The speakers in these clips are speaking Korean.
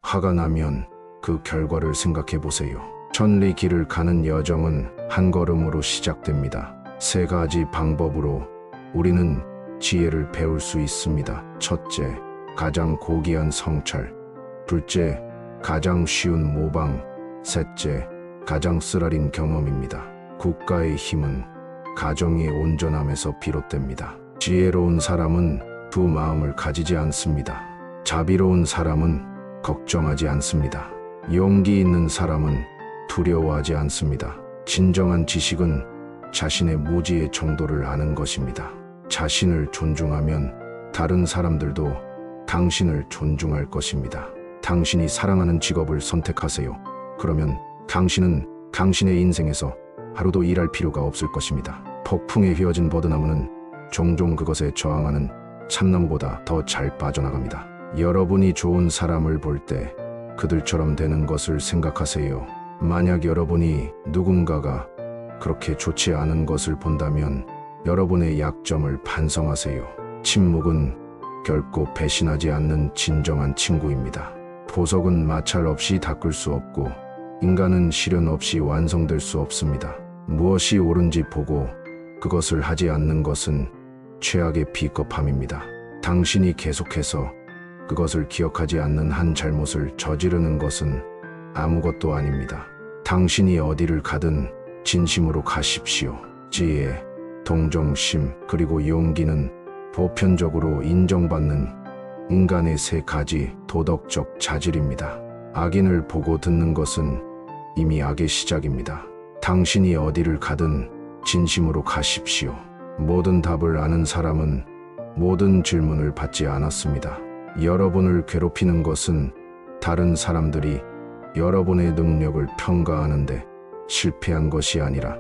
화가 나면 그 결과를 생각해 보세요. 천리 길을 가는 여정은 한 걸음으로 시작됩니다. 세 가지 방법으로 우리는 지혜를 배울 수 있습니다. 첫째, 가장 고귀한 성찰. 둘째, 가장 쉬운 모방. 셋째, 가장 쓰라린 경험입니다. 국가의 힘은 가정의 온전함에서 비롯됩니다. 지혜로운 사람은 두 마음을 가지지 않습니다. 자비로운 사람은 걱정하지 않습니다. 용기 있는 사람은 두려워하지 않습니다. 진정한 지식은 자신의 무지의 정도를 아는 것입니다. 자신을 존중하면 다른 사람들도 당신을 존중할 것입니다. 당신이 사랑하는 직업을 선택하세요. 그러면 당신은 당신의 인생에서 하루도 일할 필요가 없을 것입니다. 폭풍에 휘어진 버드나무는 종종 그것에 저항하는 참나무보다 더 잘 빠져나갑니다. 여러분이 좋은 사람을 볼 때 그들처럼 되는 것을 생각하세요. 만약 여러분이 누군가가 그렇게 좋지 않은 것을 본다면 여러분의 약점을 반성하세요. 침묵은 결코 배신하지 않는 진정한 친구입니다. 보석은 마찰 없이 닦을 수 없고 인간은 시련 없이 완성될 수 없습니다. 무엇이 옳은지 보고 그것을 하지 않는 것은 최악의 비겁함입니다. 당신이 계속해서 그것을 기억하지 않는 한 잘못을 저지르는 것은 아무것도 아닙니다. 당신이 어디를 가든 진심으로 가십시오. 지혜, 동정심, 그리고 용기는 보편적으로 인정받는 인간의 세 가지 도덕적 자질입니다. 악인을 보고 듣는 것은 이미 악의 시작입니다. 당신이 어디를 가든 진심으로 가십시오. 모든 답을 아는 사람은 모든 질문을 받지 않았습니다. 여러분을 괴롭히는 것은 다른 사람들이 여러분의 능력을 평가하는데 실패한 것이 아니라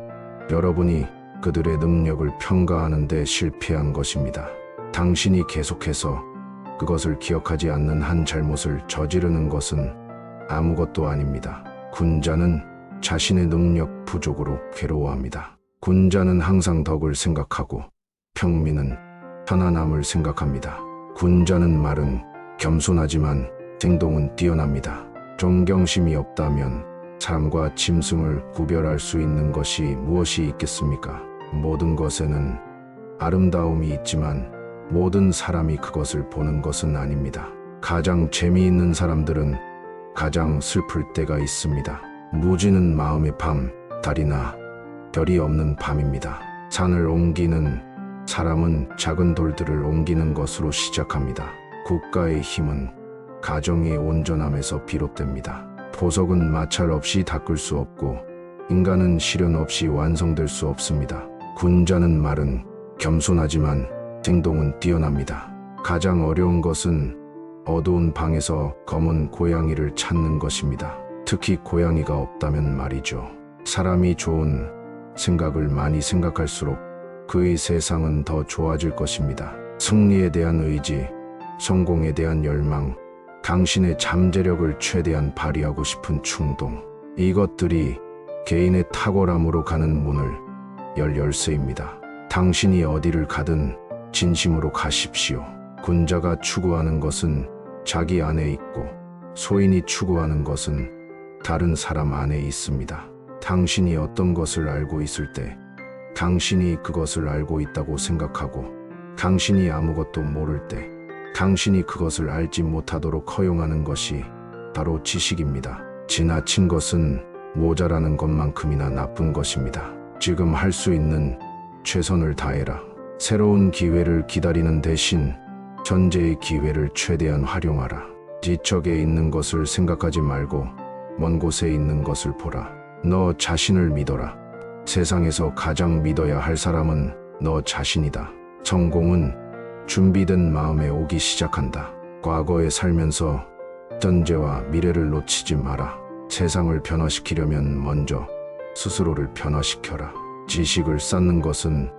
여러분이 그들의 능력을 평가하는데 실패한 것입니다. 당신이 계속해서 그것을 기억하지 않는 한 잘못을 저지르는 것은 아무것도 아닙니다. 군자는 자신의 능력 부족으로 괴로워합니다. 군자는 항상 덕을 생각하고 평민은 편안함을 생각합니다. 군자는 말은 겸손하지만 행동은 뛰어납니다. 존경심이 없다면 사람과 짐승을 구별할 수 있는 것이 무엇이 있겠습니까? 모든 것에는 아름다움이 있지만 모든 사람이 그것을 보는 것은 아닙니다. 가장 재미있는 사람들은 가장 슬플 때가 있습니다. 무지는 마음의 밤, 달이나 별이 없는 밤입니다. 산을 옮기는 사람은 작은 돌들을 옮기는 것으로 시작합니다. 국가의 힘은 가정의 온전함에서 비롯됩니다. 보석은 마찰 없이 닦을 수 없고 인간은 시련 없이 완성될 수 없습니다. 군자는 말은 겸손하지만 행동은 뛰어납니다. 가장 어려운 것은 어두운 방에서 검은 고양이를 찾는 것입니다. 특히 고양이가 없다면 말이죠. 사람이 좋은 생각을 많이 생각할수록 그의 세상은 더 좋아질 것입니다. 승리에 대한 의지, 성공에 대한 열망, 당신의 잠재력을 최대한 발휘하고 싶은 충동, 이것들이 개인의 탁월함으로 가는 문을 열 열쇠입니다. 당신이 어디를 가든 진심으로 가십시오. 군자가 추구하는 것은 자기 안에 있고 소인이 추구하는 것은 다른 사람 안에 있습니다. 당신이 어떤 것을 알고 있을 때 당신이 그것을 알고 있다고 생각하고 당신이 아무것도 모를 때 당신이 그것을 알지 못하도록 허용하는 것이 바로 지식입니다. 지나친 것은 모자라는 것만큼이나 나쁜 것입니다. 지금 할 수 있는 최선을 다해라. 새로운 기회를 기다리는 대신 현재의 기회를 최대한 활용하라. 지척에 있는 것을 생각하지 말고 먼 곳에 있는 것을 보라. 너 자신을 믿어라. 세상에서 가장 믿어야 할 사람은 너 자신이다. 성공은 준비된 마음에 오기 시작한다. 과거에 살면서 현재와 미래를 놓치지 마라. 세상을 변화시키려면 먼저 스스로를 변화시켜라. 지식을 쌓는 것은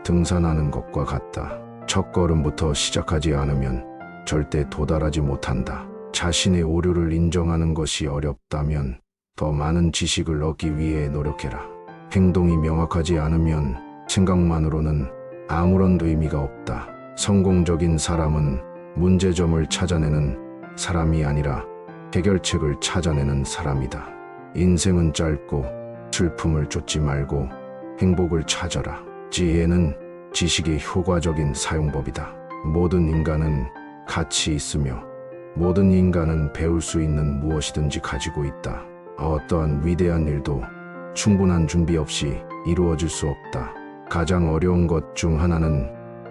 등산하는 것과 같다. 첫 걸음부터 시작하지 않으면 절대 도달하지 못한다. 자신의 오류를 인정하는 것이 어렵다면 더 많은 지식을 얻기 위해 노력해라. 행동이 명확하지 않으면 생각만으로는 아무런 의미가 없다. 성공적인 사람은 문제점을 찾아내는 사람이 아니라 해결책을 찾아내는 사람이다. 인생은 짧고 슬픔을 쫓지 말고 행복을 찾아라. 지혜는 지식의 효과적인 사용법이다. 모든 인간은 가치 있으며 모든 인간은 배울 수 있는 무엇이든지 가지고 있다. 어떠한 위대한 일도 충분한 준비 없이 이루어질 수 없다. 가장 어려운 것 중 하나는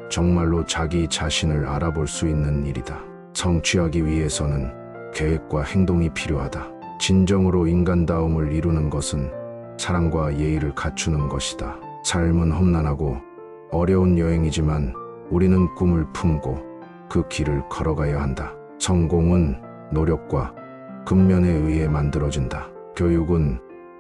정말로 자기 자신을 알아볼 수 있는 일이다. 성취하기 위해서는 계획과 행동이 필요하다. 진정으로 인간다움을 이루는 것은 사랑과 예의를 갖추는 것이다. 삶은 험난하고 어려운 여행이지만 우리는 꿈을 품고 그 길을 걸어가야 한다. 성공은 노력과 근면에 의해 만들어진다. 교육은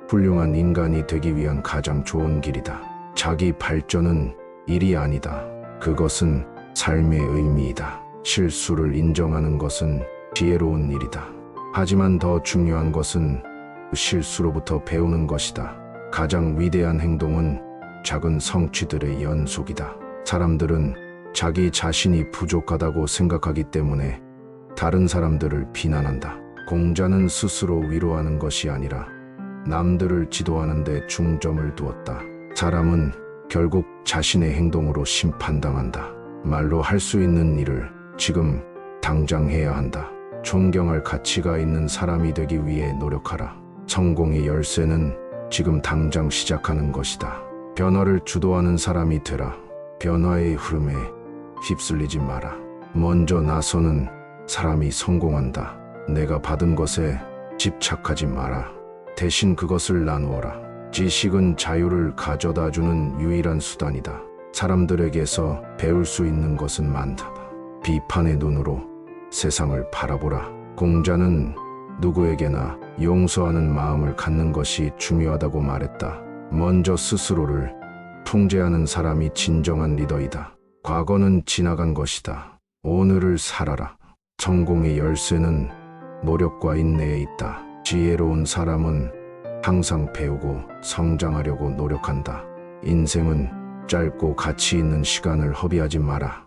훌륭한 인간이 되기 위한 가장 좋은 길이다. 자기 발전은 일이 아니다. 그것은 삶의 의미이다. 실수를 인정하는 것은 지혜로운 일이다. 하지만 더 중요한 것은 그 실수로부터 배우는 것이다. 가장 위대한 행동은 작은 성취들의 연속이다. 사람들은 자기 자신이 부족하다고 생각하기 때문에 다른 사람들을 비난한다. 공자는 스스로 위로하는 것이 아니라 남들을 지도하는 데 중점을 두었다. 사람은 결국 자신의 행동으로 심판당한다. 말로 할 수 있는 일을 지금 당장 해야 한다. 존경할 가치가 있는 사람이 되기 위해 노력하라. 성공의 열쇠는 지금 당장 시작하는 것이다. 변화를 주도하는 사람이 되라. 변화의 흐름에 휩쓸리지 마라. 먼저 나서는 사람이 성공한다. 내가 받은 것에 집착하지 마라. 대신 그것을 나누어라. 지식은 자유를 가져다 주는 유일한 수단이다. 사람들에게서 배울 수 있는 것은 많다. 비판의 눈으로 세상을 바라보라. 공자는 누구에게나 용서하는 마음을 갖는 것이 중요하다고 말했다. 먼저 스스로를 통제하는 사람이 진정한 리더이다. 과거는 지나간 것이다. 오늘을 살아라. 성공의 열쇠는 노력과 인내에 있다. 지혜로운 사람은 항상 배우고 성장하려고 노력한다. 인생은 짧고 가치 있는 시간을 허비하지 마라.